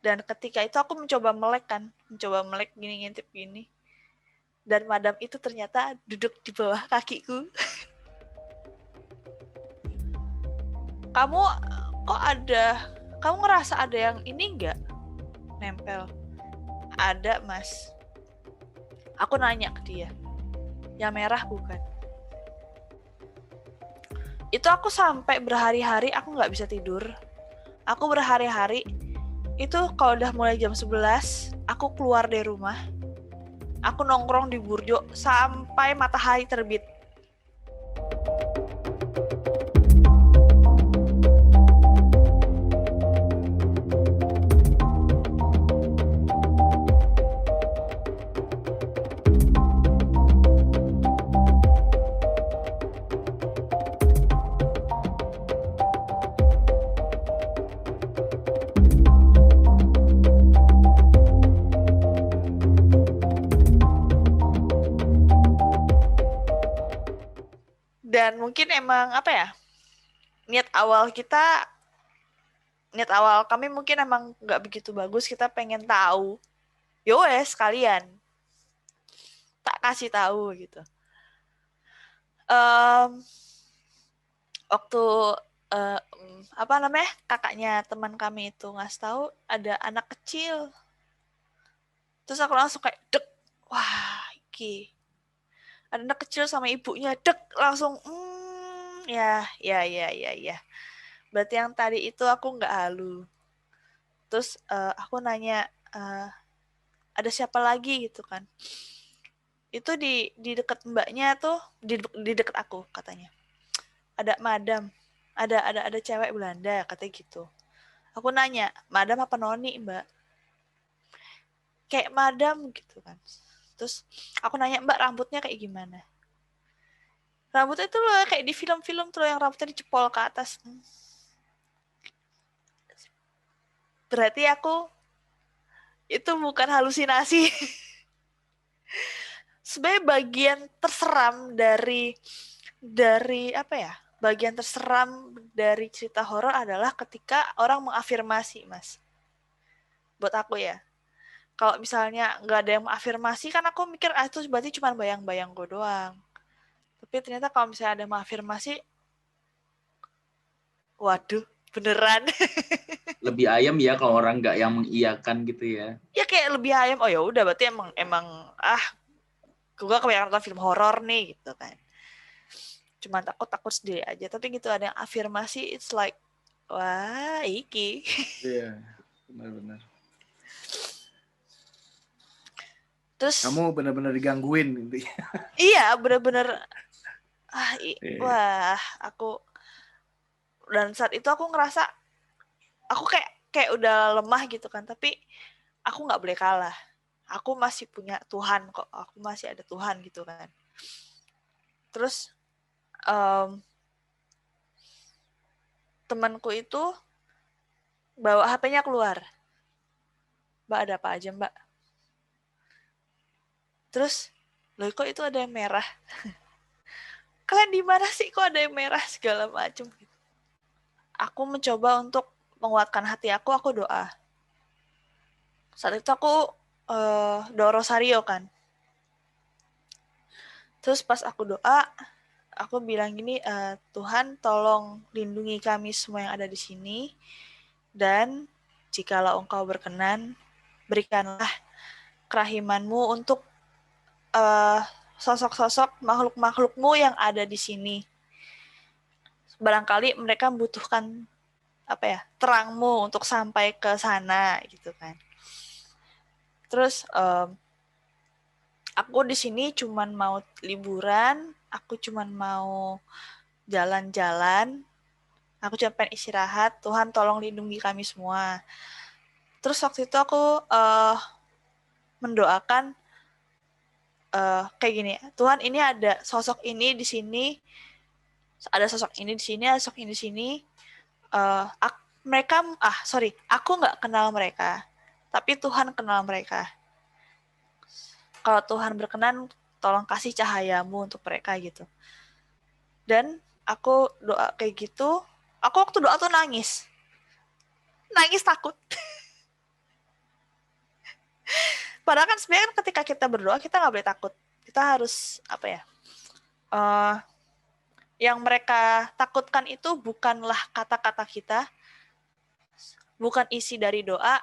Dan ketika itu aku mencoba melek gini, ngintip gini. Dan madam itu ternyata duduk di bawah kakiku. Kamu ngerasa ada yang ini nggak nempel? Ada, Mas. Aku nanya ke dia. Yang merah bukan? Itu aku sampai berhari-hari aku nggak bisa tidur. Aku berhari-hari itu kalau udah mulai jam 11 aku keluar dari rumah, aku nongkrong di Burjo sampai matahari terbit. Dan mungkin emang apa ya, niat awal kami mungkin emang nggak begitu bagus, kita pengen tahu. Yowes sekalian tak kasih tahu gitu. Waktu apa namanya, kakaknya teman kami itu ngasih tahu ada anak kecil, terus aku langsung kayak dek, wah iki ada anak kecil sama ibunya, dek langsung ya. Berarti yang tadi itu aku nggak halu. Terus aku nanya, ada siapa lagi gitu kan? Itu di dekat mbaknya tuh, di dekat aku katanya. Ada madam, ada cewek Belanda katanya gitu. Aku nanya, madam apa noni mbak? Kayak madam gitu kan. Terus aku nanya, mbak rambutnya kayak gimana? Rambutnya itu loh kayak di film-film tuh yang rambutnya dicepol ke atas. Berarti aku itu bukan halusinasi. Sebenarnya bagian terseram dari apa ya? Bagian terseram dari cerita horor adalah ketika orang mengafirmasi, Mas. Buat aku ya. Kalau misalnya nggak ada yang mengafirmasi, kan aku mikir, itu berarti cuma bayang-bayang gue doang. Tapi ternyata kalau misalnya ada yang mengafirmasi, waduh, beneran. Lebih ayam ya kalau orang nggak yang mengiyakan gitu ya. Ya kayak lebih ayam, oh ya udah berarti emang gue kebanyakan nonton film horor nih gitu kan. Cuma takut sendiri aja, tapi gitu ada yang afirmasi, it's like, wah iki. Iya, benar-benar. Terus Kamu benar-benar digangguin intinya. iya bener-bener wah aku, dan saat itu aku ngerasa aku kayak udah lemah gitu kan, tapi aku nggak boleh kalah, aku masih punya Tuhan kok, aku masih ada Tuhan gitu kan. Terus temanku itu bawa HP-nya keluar, mbak ada apa aja mbak? Terus loh kok itu ada yang merah? Kalian di mana sih kok ada yang merah segala macam gitu. Aku mencoba untuk menguatkan hati aku doa. Saat itu aku doa rosario kan. Terus pas aku doa, aku bilang gini, Tuhan tolong lindungi kami semua yang ada di sini, dan jikalau Engkau berkenan, berikanlah kerahiman-Mu untuk sosok-sosok makhluk-makhluk-Mu yang ada di sini. Barangkali mereka membutuhkan apa ya, terang-Mu untuk sampai ke sana gitu kan. Terus aku di sini cuman mau liburan, aku cuman mau jalan-jalan, aku cuma pengen istirahat, Tuhan tolong lindungi kami semua. Terus waktu itu aku mendoakan kayak gini, Tuhan ini ada sosok ini di sini, ada sosok ini di sini, ada sosok ini di sini. Aku nggak kenal mereka, tapi Tuhan kenal mereka. Kalau Tuhan berkenan, tolong kasih cahayamu untuk mereka gitu. Dan aku doa kayak gitu, aku waktu doa tuh nangis takut. Padahal kan sebenarnya kan ketika kita berdoa kita nggak boleh takut. Kita harus apa ya? Yang mereka takutkan itu bukanlah kata-kata kita, bukan isi dari doa.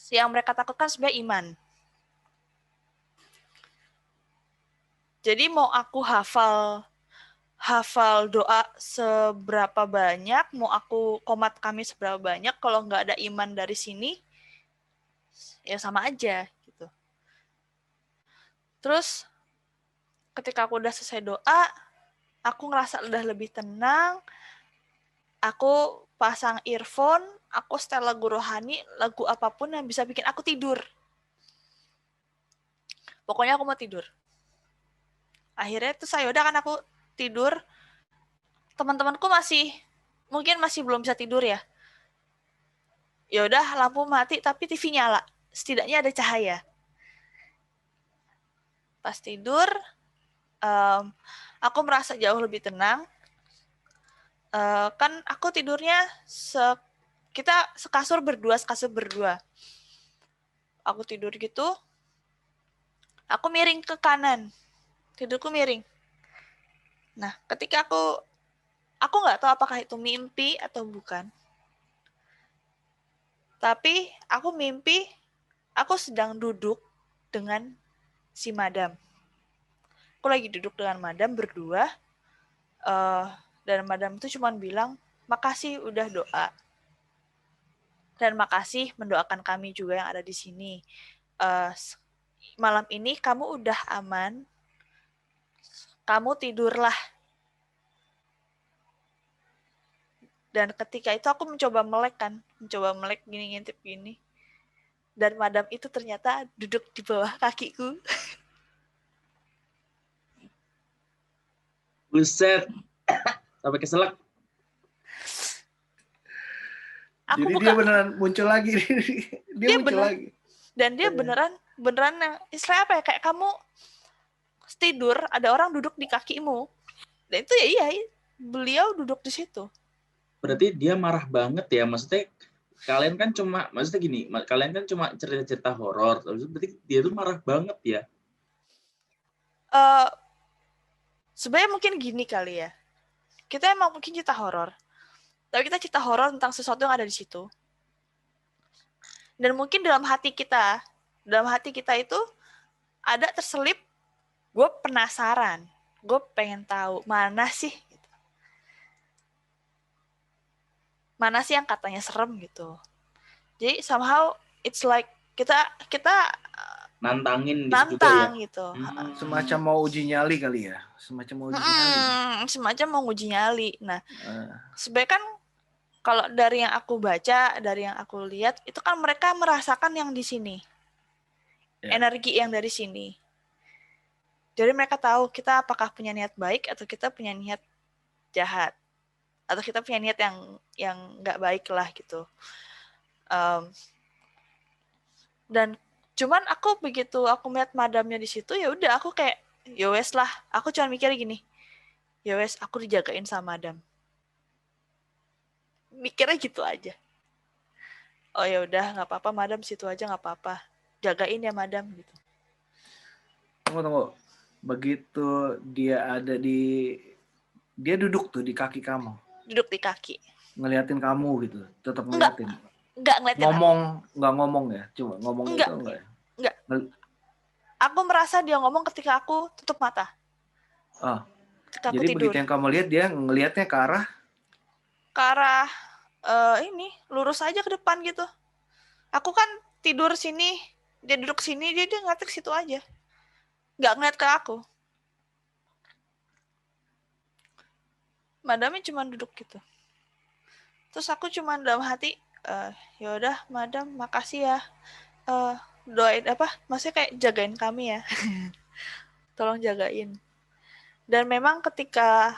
Yang mereka takutkan sebenarnya iman. Jadi mau aku hafal doa seberapa banyak, mau aku komat kami seberapa banyak, kalau nggak ada iman dari sini, ya sama aja gitu. Terus ketika aku udah selesai doa, aku ngerasa udah lebih tenang, aku pasang earphone, aku setel lagu rohani, lagu apapun yang bisa bikin aku tidur. Pokoknya aku mau tidur. Akhirnya tuh saya udah kan aku tidur, teman-temanku mungkin masih belum bisa tidur ya. Ya udah lampu mati tapi TV nyala, setidaknya ada cahaya. Pas tidur, aku merasa jauh lebih tenang. Kan aku tidurnya kita sekasur berdua. Aku tidur gitu, aku miring ke kanan, tidurku miring. Nah, ketika aku nggak tahu apakah itu mimpi atau bukan. Tapi aku mimpi, aku sedang duduk dengan si madam. Aku lagi duduk dengan madam berdua, dan madam itu cuma bilang, makasih udah doa. Dan makasih mendoakan kami juga yang ada di sini. Malam ini kamu udah aman, kamu tidurlah. Dan ketika itu aku mencoba melek gini, ngintip gini. Dan madam itu ternyata duduk di bawah kakiku. Buset. Sampai keselak. Jadi dia beneran muncul lagi. dia muncul bener. lagi. Dan dia beneran istilahnya apa ya, kayak kamu tidur, ada orang duduk di kakimu. Dan itu ya iya, beliau duduk di situ. Berarti dia marah banget ya, maksudnya kalian kan cuma cerita-cerita horor, berarti dia tuh marah banget ya. Sebenarnya mungkin gini kali ya, kita emang mungkin cerita horor, tapi kita cerita horor tentang sesuatu yang ada di situ. Dan mungkin dalam hati kita itu ada terselip, gue penasaran, gue pengen tahu mana sih yang katanya serem gitu. Jadi somehow it's like kita nantangin nantang juga ya. gitu. Semacam mau uji nyali kali ya. Semacam mau uji nyali. Nah, sebenarnya kan kalau dari yang aku baca, dari yang aku lihat, itu kan mereka merasakan yang di sini. Energi yang dari sini. Jadi mereka tahu kita apakah punya niat baik atau kita punya niat jahat. Atau kita punya niat yang nggak baik lah gitu. Dan cuman aku begitu aku melihat madamnya di situ, ya udah aku kayak ya wes lah, aku cuma mikir gini, ya wes aku dijagain sama madam, mikirnya gitu aja. Oh ya udah nggak apa-apa madam, situ aja nggak apa-apa, jagain ya madam gitu. Tunggu, begitu dia dia duduk tuh di kaki kamu, duduk di kaki ngeliatin kamu gitu, tetap ngeliatin. Enggak ngeliatin nggak ngomong ya, coba ngomong enggak, itu enggak ya? Enggak. Aku merasa dia ngomong ketika aku tutup mata. Ketika jadi aku tidur. Begitu yang kamu lihat, dia ngelihatnya ke arah ini lurus aja ke depan gitu. Aku kan tidur sini, dia duduk sini, dia ngeliat ke situ aja, nggak ngeliat ke aku. Madamnya cuma duduk gitu. Terus aku cuma dalam hati, ya udah madam, makasih ya, doain maksudnya kayak jagain kami ya. Tolong jagain. Dan memang ketika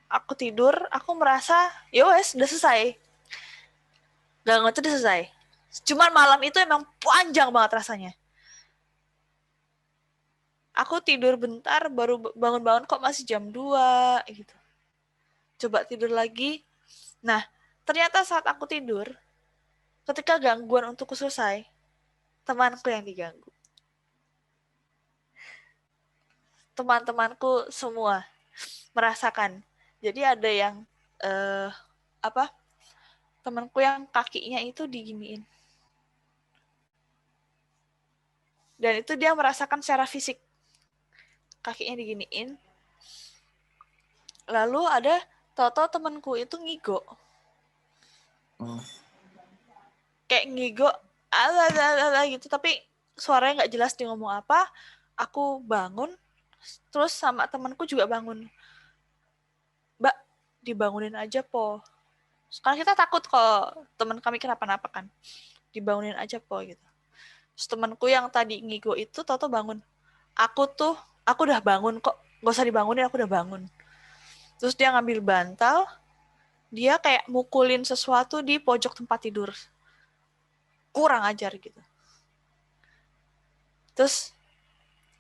aku tidur, aku merasa ya wes udah selesai. Gak ngoceh udah selesai. Cuman malam itu emang panjang banget rasanya. Aku tidur bentar, baru bangun-bangun kok masih jam 2 gitu. Coba tidur lagi. Nah, ternyata saat aku tidur, ketika gangguan untukku selesai, temanku yang diganggu. Teman-temanku semua merasakan. Jadi ada yang temanku yang kakinya itu diginiin. Dan itu dia merasakan secara fisik. Kakinya diginiin. Lalu ada tahu-tahu temanku itu ngigo. Kayak ngigo gitu, tapi suaranya nggak jelas dia ngomong apa. Aku bangun, terus sama temanku juga bangun. Mbak, dibangunin aja po. Sekarang kita takut kalau teman kami kenapa-napa kan. Dibangunin aja po gitu. Terus temanku yang tadi ngigo itu tahu-tahu bangun. Aku udah bangun kok. Gak usah dibangunin, aku udah bangun. Terus dia ngambil bantal, dia kayak mukulin sesuatu di pojok tempat tidur. Kurang ajar gitu. Terus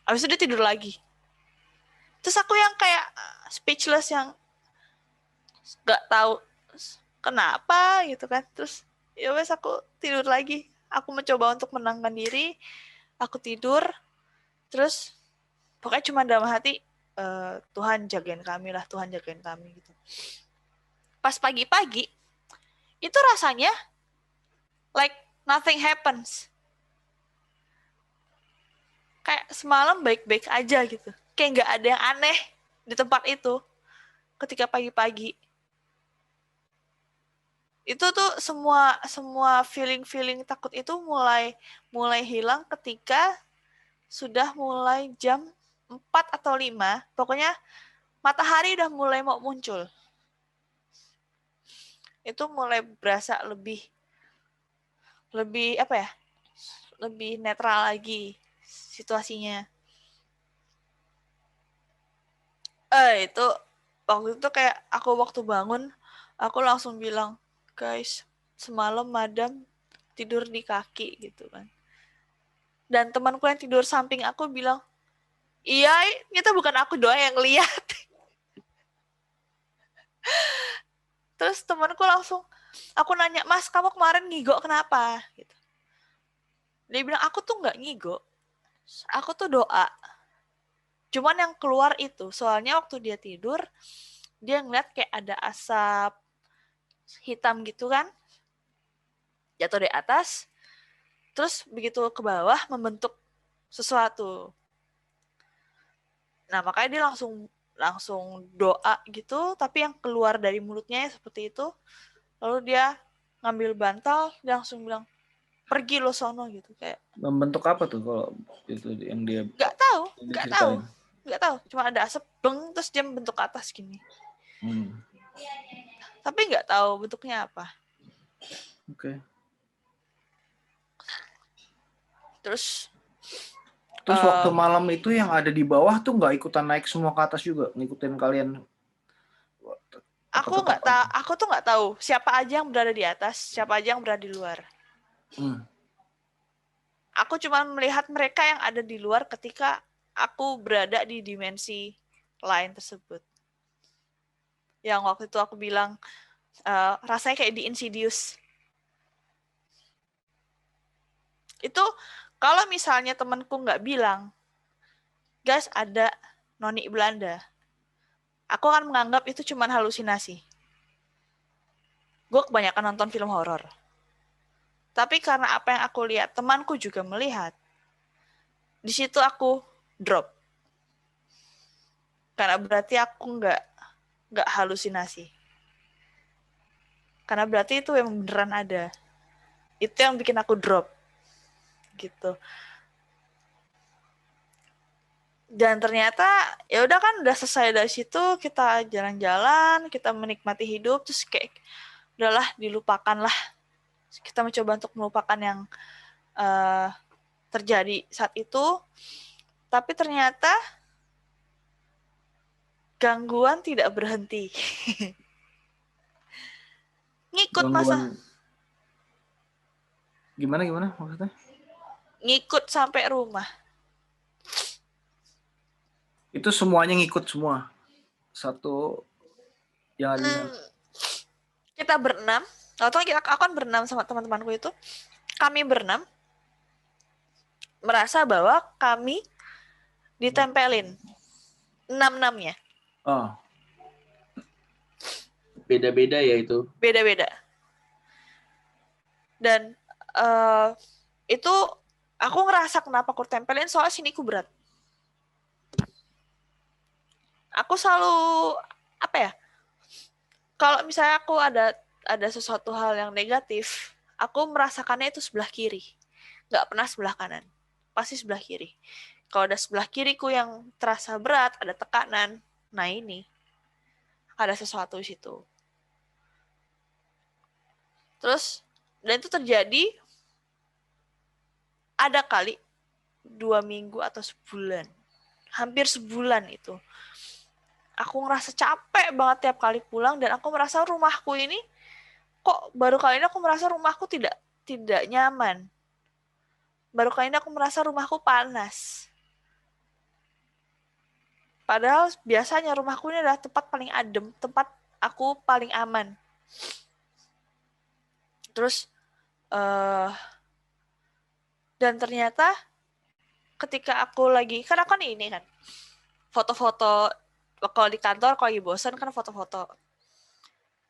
abis itu dia tidur lagi. Terus aku yang kayak speechless, yang gak tahu kenapa gitu kan. Terus ya wes aku tidur lagi. Aku mencoba untuk menenangkan diri. Aku tidur. Terus pokoknya cuma dalam hati, Tuhan jagain kami lah, Tuhan jagain kami gitu. Pas pagi-pagi itu rasanya like nothing happens. Kayak semalam baik-baik aja gitu. Kayak nggak ada yang aneh di tempat itu ketika pagi-pagi. Itu tuh semua feeling takut itu mulai hilang ketika sudah mulai jam 4 atau 5. Pokoknya matahari udah mulai mau muncul. Itu mulai berasa lebih apa ya? Lebih netral lagi situasinya. Itu waktu itu kayak aku waktu bangun, aku langsung bilang, guys, semalam madam tidur di kaki gitu kan. Dan temanku yang tidur samping aku bilang, iya, itu bukan aku doang yang lihat. Terus temanku langsung, aku nanya, Mas, kamu kemarin ngigo kenapa? Gitu. Dia bilang, aku tuh nggak ngigo, aku tuh doa. Cuman yang keluar itu, soalnya waktu dia tidur, dia ngeliat kayak ada asap hitam gitu kan, jatuh dari atas, terus begitu ke bawah membentuk sesuatu. Nah, makanya dia langsung doa gitu, tapi yang keluar dari mulutnya seperti itu. Lalu dia ngambil bantal, dia langsung bilang, pergi lo sono gitu, kayak. Membentuk apa tuh kalau itu yang dia? Nggak tahu. Cuma ada asap, beng, terus dia membentuk ke atas gini. Tapi nggak tahu bentuknya apa. Oke. Terus waktu malam itu yang ada di bawah tuh nggak ikutan naik semua ke atas juga, ngikutin kalian? Aku tuh nggak tahu siapa aja yang berada di atas, siapa aja yang berada di luar. Aku cuma melihat mereka yang ada di luar ketika aku berada di dimensi lain tersebut. Yang waktu itu aku bilang, rasanya kayak di Insidious. Itu kalau misalnya temanku nggak bilang, guys, ada noni Belanda, aku akan menganggap itu cuma halusinasi. Gue kebanyakan nonton film horor. Tapi karena apa yang aku lihat, temanku juga melihat, di situ aku drop. Karena berarti aku nggak halusinasi. Karena berarti itu yang beneran ada. Itu yang bikin aku drop. Gitu. Dan ternyata ya udah kan, udah selesai dari situ, kita jalan-jalan, kita menikmati hidup, terus kayak udahlah, dilupakan lah. Kita mencoba untuk melupakan yang terjadi saat itu, tapi ternyata gangguan tidak berhenti. Ngikut masa. Gimana maksudnya? Ngikut sampai rumah. Itu semuanya ngikut semua? Satu yang ada. Kita berenam. Aku kan berenam sama teman-temanku itu. Kami berenam. merasa bahwa kami ditempelin 6-6-nya. Oh. Beda-beda ya itu. Beda-beda. Dan itu aku ngerasa kenapa aku tempelin, soalnya siniku berat. Aku selalu apa ya? Kalau misalnya aku ada sesuatu hal yang negatif, aku merasakannya itu sebelah kiri. Nggak pernah sebelah kanan. Pasti sebelah kiri. Kalau ada sebelah kiriku yang terasa berat, ada tekanan, nah ini ada sesuatu di situ. Terus, dan itu terjadi ada kali 2 minggu atau sebulan. Hampir sebulan itu. Aku ngerasa capek banget tiap kali pulang, dan aku merasa rumahku ini, kok baru kali ini aku merasa rumahku tidak nyaman. Baru kali ini aku merasa rumahku panas. Padahal biasanya rumahku ini adalah tempat paling adem, tempat aku paling aman. Terus, dan ternyata ketika aku lagi, kan aku nih ini kan, foto-foto, kalau di kantor, kalau lagi bosan kan foto-foto.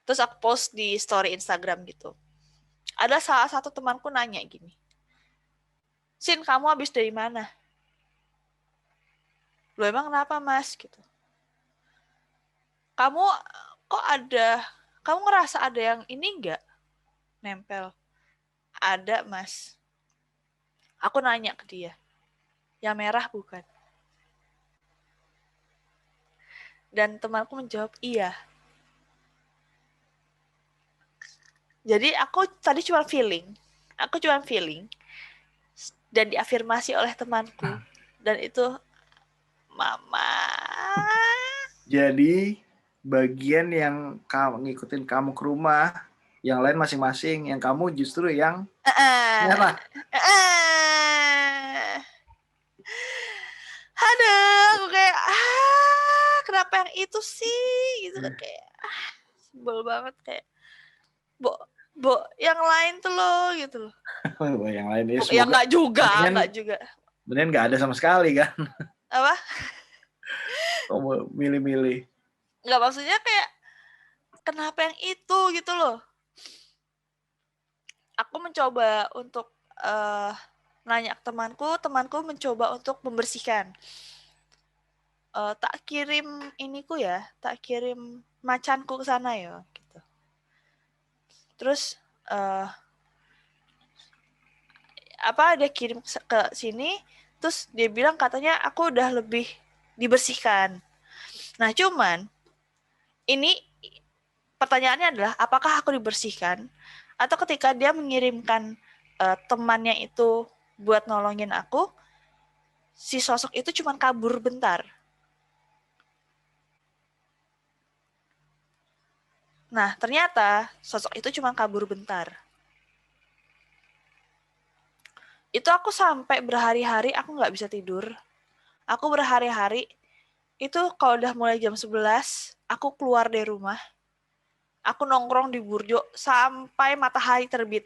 Terus aku post di story Instagram gitu. Ada salah satu temanku nanya gini, Sin, kamu habis dari mana? Loh, emang kenapa, Mas? Gitu. Kamu ngerasa ada yang ini nggak? Nempel. Ada, Mas. Aku nanya ke dia. Yang merah bukan? Dan temanku menjawab, iya. Jadi aku tadi cuma feeling. Dan diafirmasi oleh temanku. Dan itu, Mama. Jadi bagian yang ngikutin kamu ke rumah, yang lain masing-masing, yang kamu justru yang merah. Aduh, aku kayak kenapa yang itu sih gitu, kayak sebel banget, kayak yang lain tuh loh gitu loh. Yang lain ya semoga, ya enggak juga. Beneran nggak ada sama sekali kan? Apa? Kamu milih-milih. Nggak, maksudnya kayak kenapa yang itu gitu loh. Aku mencoba untuk nanya ke temanku mencoba untuk membersihkan. Tak kirim macanku ke sana ya gitu. Terus dia kirim ke sini, terus dia bilang katanya aku udah lebih dibersihkan. Nah, cuman ini pertanyaannya adalah apakah aku dibersihkan, atau ketika dia mengirimkan temannya itu buat nolongin aku, si sosok itu cuma kabur bentar. Nah, ternyata sosok itu cuma kabur bentar. Itu aku sampai berhari-hari aku nggak bisa tidur. Aku berhari-hari, itu kalau udah mulai jam 11, aku keluar dari rumah. Aku nongkrong di Burjo sampai matahari terbit.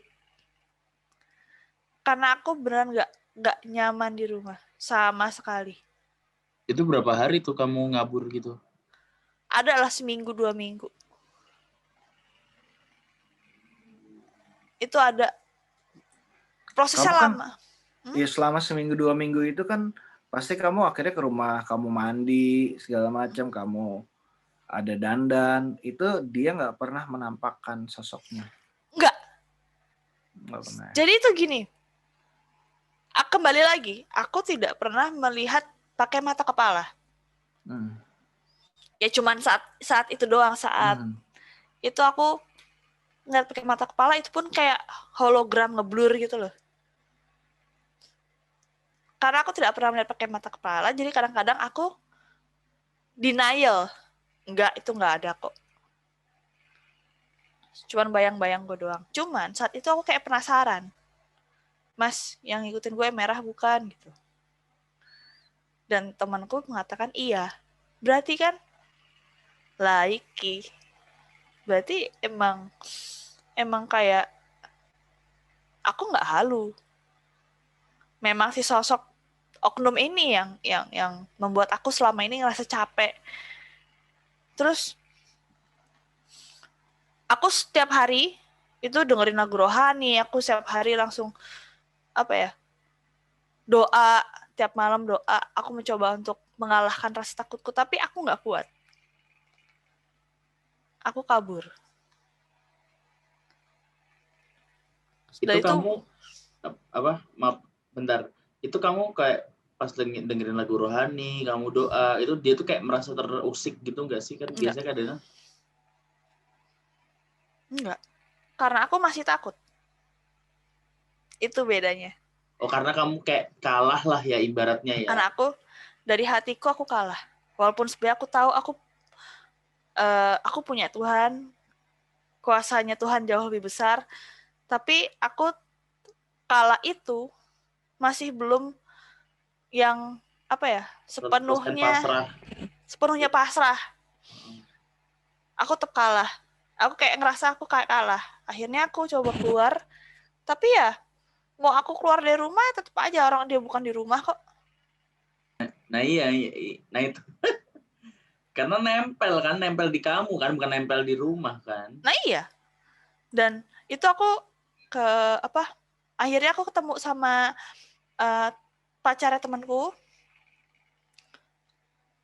Karena aku beneran nggak nyaman di rumah sama sekali. Itu berapa hari tuh kamu ngabur gitu? Adalah 1-2 minggu. Itu ada prosesnya lama. Ya selama 1-2 minggu itu kan pasti kamu akhirnya ke rumah, kamu mandi segala macam, kamu ada dandan, itu dia nggak pernah menampakkan sosoknya? Nggak pernah. Jadi itu gini, kembali lagi, aku tidak pernah melihat pakai mata kepala. Ya cuman saat itu doang, saat itu aku ngeliat pakai mata kepala, itu pun kayak hologram ngeblur gitu loh. Karena aku tidak pernah melihat pakai mata kepala, jadi kadang-kadang aku denial. Itu nggak ada kok. Cuman bayang-bayang gue doang. Cuman saat itu aku kayak penasaran. Mas, yang ngikutin gue merah bukan? Gitu. Dan temanku mengatakan iya. Berarti kan laiki. Berarti emang kayak aku nggak halu. memang si sosok oknum ini yang membuat aku selama ini ngerasa capek. Terus aku setiap hari itu dengerin lagu rohani, aku setiap hari langsung doa, tiap malam doa. Aku mencoba untuk mengalahkan rasa takutku, tapi aku nggak kuat. Aku kabur. Itu kamu maaf bentar. Itu kamu kayak pas dengerin lagu rohani, kamu doa, itu dia tuh kayak merasa terusik gitu nggak sih? Kan biasanya kadang enggak. Karena aku masih takut. Itu bedanya. Oh, karena kamu kayak kalah lah ya ibaratnya ya. Karena aku dari hatiku aku kalah. Walaupun sebenarnya aku tahu aku punya Tuhan, kuasanya Tuhan jauh lebih besar, tapi aku kalah itu masih belum yang sepenuhnya pasrah. Aku tetap kalah. Aku kayak ngerasa aku kayak kalah. Akhirnya aku coba keluar, tapi ya mau aku keluar dari rumah tetap aja orang dia bukan di rumah kok. Nah itu karena nempel di kamu kan, bukan nempel di rumah kan. Nah iya. Dan itu aku akhirnya aku ketemu sama pacarnya temanku.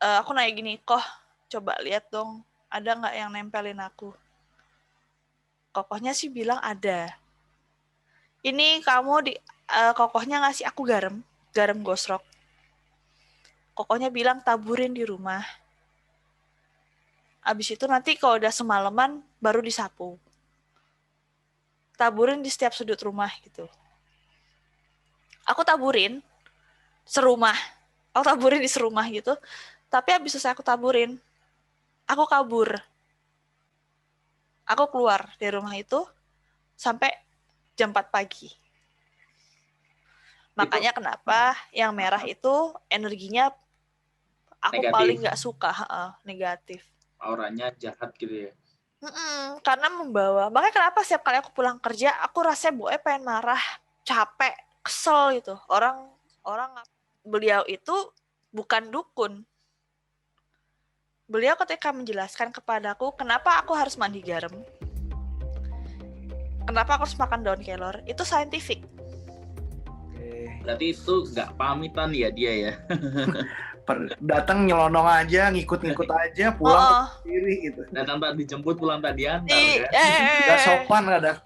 Aku nanya gini, "Koh, coba lihat dong, ada nggak yang nempelin aku?" Kokohnya sih bilang ada. Ini kamu kokohnya ngasih aku garam gosrok. Kokohnya bilang taburin di rumah. Abis itu nanti kalau udah semalaman baru disapu. Taburin di setiap sudut rumah gitu. Aku taburin serumah. Aku taburin di serumah gitu. Tapi abis selesai aku taburin, aku kabur. Aku keluar dari rumah itu sampai jam 4 pagi. Makanya kenapa yang merah itu energinya aku negatif. Paling nggak suka, negatif. Auranya jahat gitu ya. Karena membawa. Makanya kenapa setiap kali aku pulang kerja, aku rasanya pengen marah, capek, kesel gitu. Orang beliau itu bukan dukun. Beliau ketika menjelaskan kepadaku kenapa aku harus mandi garam, kenapa aku harus makan daun kelor, itu scientific. Berarti itu nggak pamitan ya dia ya? Datang nyelonong aja, ngikut-ngikut aja, pulang sendiri gitu. Datang tak dijemput, pulang tak diantar kan? Gak sopan kadang.